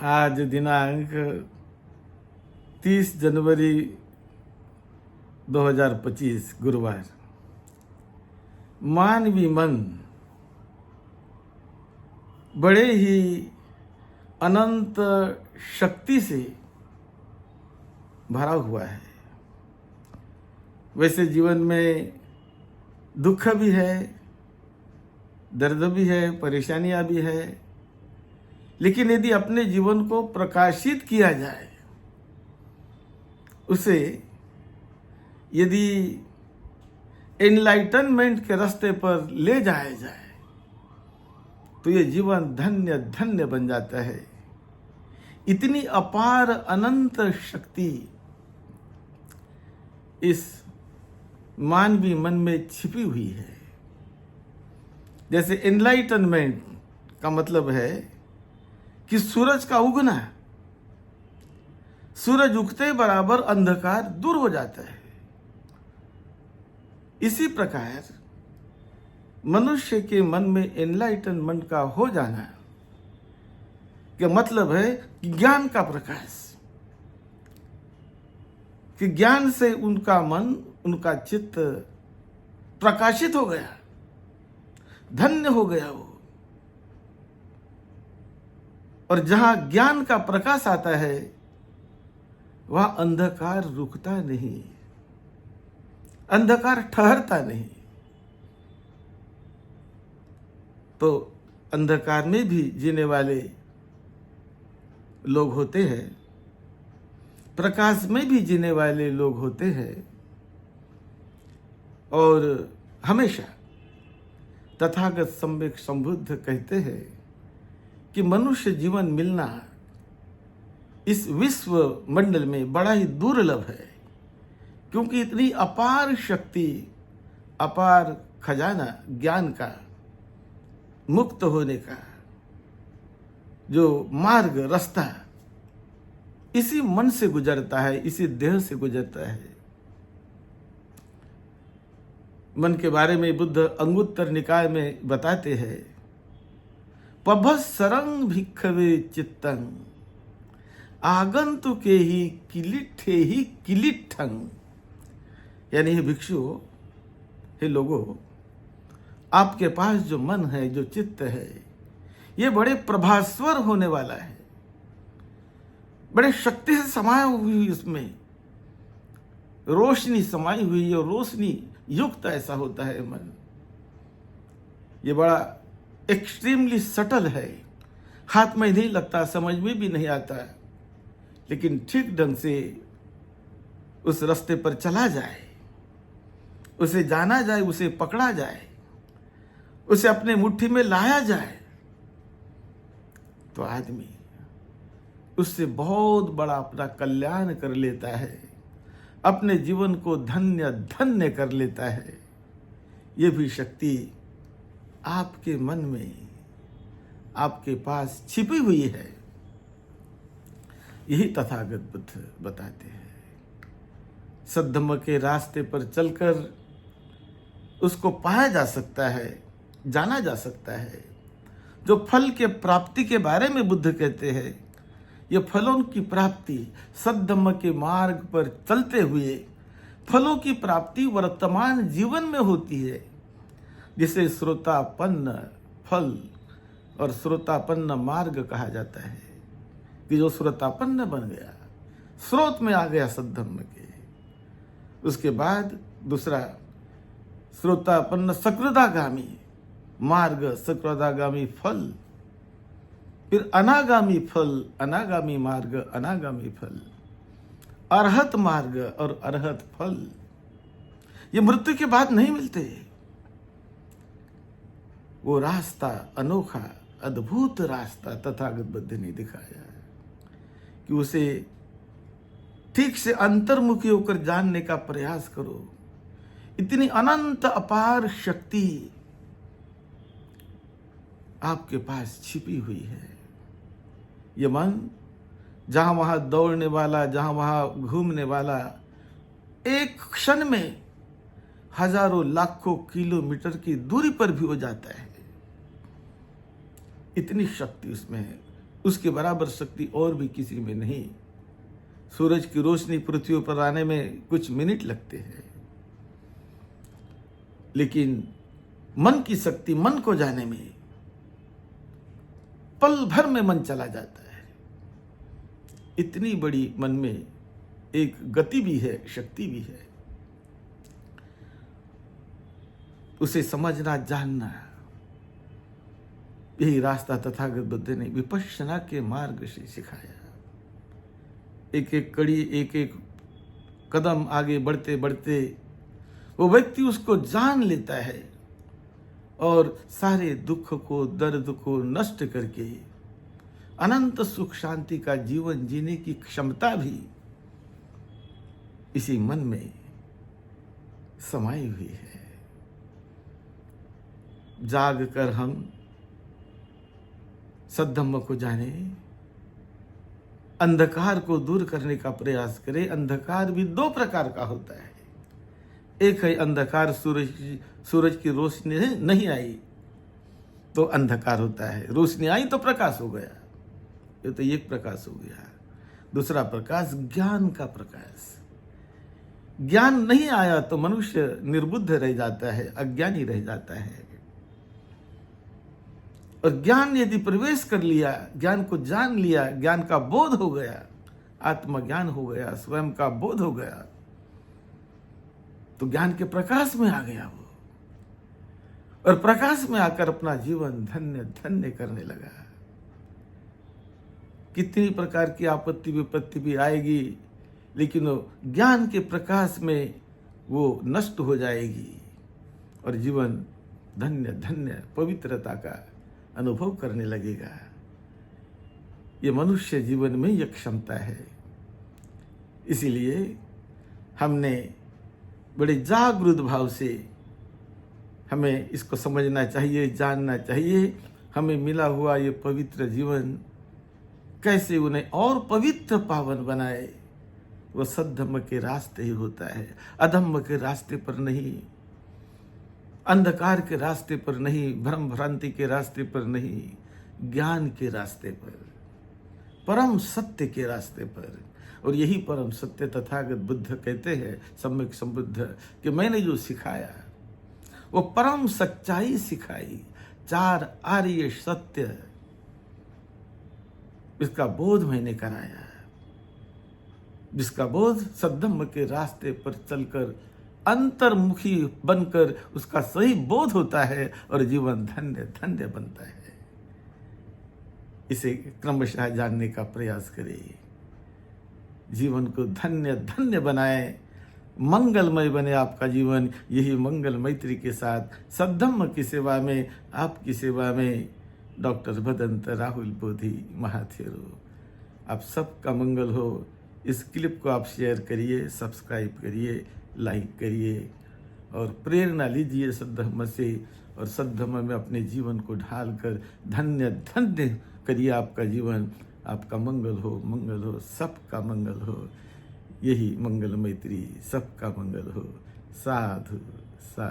आज दिनांक 30 जनवरी 2025 गुरुवार। मानवी मन बड़े ही अनंत शक्ति से भरा हुआ है। वैसे जीवन में दुख भी है, दर्द भी है, परेशानियां भी है, लेकिन यदि अपने जीवन को प्रकाशित किया जाए, उसे यदि एनलाइटनमेंट के रास्ते पर ले जाया जाए, तो ये जीवन धन्य धन्य बन जाता है। इतनी अपार अनंत शक्ति इस मानवीय मन में छिपी हुई है। जैसे एनलाइटनमेंट का मतलब है कि सूरज का उगना, सूरज उगते बराबर अंधकार दूर हो जाता है। इसी प्रकार मनुष्य के मन में एनलाइटनमेंट का हो जाना का मतलब है कि ज्ञान का प्रकाश, कि ज्ञान से उनका मन, उनका चित्त प्रकाशित हो गया, धन्य हो गया वो। और जहां ज्ञान का प्रकाश आता है, वहां अंधकार रुकता नहीं, अंधकार ठहरता नहीं। तो अंधकार में भी जीने वाले लोग होते हैं, प्रकाश में भी जीने वाले लोग होते हैं। और हमेशा तथागत सम्यक संबुद्ध कहते हैं कि मनुष्य जीवन मिलना इस विश्व मंडल में बड़ा ही दुर्लभ है, क्योंकि इतनी अपार शक्ति, अपार खजाना ज्ञान का, मुक्त होने का जो मार्ग, रास्ता इसी मन से गुजरता है, इसी देह से गुजरता है। मन के बारे में बुद्ध अंगुत्तर निकाय में बताते हैं, पभस्सरं भिक्खवे चित्तं आगंतुके ही किलिठे ही किलिठं। यानी हे भिक्षु, हे लोगों, आपके पास जो मन है, जो चित्त है, ये बड़े प्रभास्वर होने वाला है, बड़े शक्ति से समाया हुई, इसमें रोशनी समाई हुई है और रोशनी युक्त ऐसा होता है मन। ये बड़ा एक्सट्रीमली सटल है, हाथ में नहीं लगता, समझ में भी नहीं आता, लेकिन ठीक ढंग से उस रास्ते पर चला जाए, उसे जाना जाए, उसे पकड़ा जाए, उसे अपने मुट्ठी में लाया जाए, तो आदमी उससे बहुत बड़ा अपना कल्याण कर लेता है, अपने जीवन को धन्य धन्य कर लेता है। ये भी शक्ति आपके मन में, आपके पास छिपी हुई है। यही तथागत बुद्ध बताते हैं। सद्धम्म के रास्ते पर चलकर उसको पाया जा सकता है, जाना जा सकता है। जो फल के प्राप्ति के बारे में बुद्ध कहते हैं, ये फलों की प्राप्ति, सद्धम्म के मार्ग पर चलते हुए फलों की प्राप्ति वर्तमान जीवन में होती है, जिसे श्रोतापन्न फल और श्रोतापन्न मार्ग कहा जाता है। कि जो श्रोतापन्न बन गया, स्रोत में आ गया सद्धम्म के, उसके बाद दूसरा श्रोतापन्न सकृदागामी मार्ग, सकृदागामी फल, फिर अनागामी फल, अनागामी मार्ग, अनागामी फल, अरहत मार्ग और अरहत फल। ये मृत्यु के बाद नहीं मिलते। वो रास्ता अनोखा, अद्भुत रास्ता तथागत बुद्ध ने दिखाया है कि उसे ठीक से अंतर्मुखी होकर जानने का प्रयास करो। इतनी अनंत अपार शक्ति आपके पास छिपी हुई है। ये मन जहां वहां दौड़ने वाला, जहां वहां घूमने वाला, एक क्षण में हजारों लाखों किलोमीटर की दूरी पर भी हो जाता है। इतनी शक्ति उसमें है। उसके बराबर शक्ति और भी किसी में नहीं। सूरज की रोशनी पृथ्वी पर आने में कुछ मिनट लगते हैं, लेकिन मन की शक्ति, मन को जाने में पल भर में मन चला जाता है। इतनी बड़ी मन में एक गति भी है, शक्ति भी है। उसे समझना, जानना, यही रास्ता तथागत बुद्ध ने विपश्यना के मार्ग से सिखाया। एक एक कड़ी, एक एक कदम आगे बढ़ते बढ़ते वो व्यक्ति उसको जान लेता है और सारे दुख को, दर्द को नष्ट करके अनंत सुख शांति का जीवन जीने की क्षमता भी इसी मन में समाई हुई है। जाग कर हम सद्धम्म को जाने, अंधकार को दूर करने का प्रयास करें। अंधकार भी दो प्रकार का होता है। एक है अंधकार, सूरज की रोशनी नहीं आई तो अंधकार होता है, रोशनी आई तो प्रकाश हो गया, ये तो एक प्रकाश हो गया। दूसरा प्रकाश ज्ञान का प्रकाश। ज्ञान नहीं आया तो मनुष्य निर्बुद्ध रह जाता है, अज्ञानी रह जाता है। और ज्ञान यदि प्रवेश कर लिया, ज्ञान को जान लिया, ज्ञान का बोध हो गया, आत्मज्ञान हो गया, स्वयं का बोध हो गया, तो ज्ञान के प्रकाश में आ गया वो, और प्रकाश में आकर अपना जीवन धन्य धन्य करने लगा। कितनी प्रकार की आपत्ति विपत्ति भी आएगी, लेकिन वो ज्ञान के प्रकाश में वो नष्ट हो जाएगी और जीवन धन्य धन्य पवित्रता का अनुभव करने लगेगा। ये मनुष्य जीवन में यह क्षमता है। इसीलिए हमने बड़े जागरूक भाव से हमें इसको समझना चाहिए, जानना चाहिए। हमें मिला हुआ ये पवित्र जीवन कैसे उन्हें और पवित्र पावन बनाए, वो सद्धम्म के रास्ते ही होता है। अधम्म के रास्ते पर नहीं, अंधकार के रास्ते पर नहीं, भ्रम भ्रांति के रास्ते पर नहीं, ज्ञान के रास्ते पर, परम सत्य के रास्ते पर। और यही परम सत्य तथागत बुद्ध कहते हैं, सम्यक संबुद्ध, कि मैंने जो सिखाया वो परम सच्चाई सिखाई, चार आर्य सत्य, इसका बोध मैंने कराया, जिसका बोध सद्धम्म के रास्ते पर चलकर अंतर्मुखी बनकर उसका सही बोध होता है और जीवन धन्य धन्य बनता है। इसे क्रमशः जानने का प्रयास करें, जीवन को धन्य धन्य बनाए, मंगलमय बने आपका जीवन। यही मंगल मैत्री के साथ सद्धम्म की सेवा में, आपकी सेवा में डॉक्टर भदंत राहुल बोधि महाथेरो। आप सबका मंगल हो। इस क्लिप को आप शेयर करिए, सब्सक्राइब करिए, लाइक करिए और प्रेरणा लीजिए सद्धम्म से, और सद्धम्म में अपने जीवन को ढालकर धन्य धन्य करिए आपका जीवन। आपका मंगल हो, सबका मंगल हो। यही मंगल मैत्री, सबका मंगल हो। साधु साधु।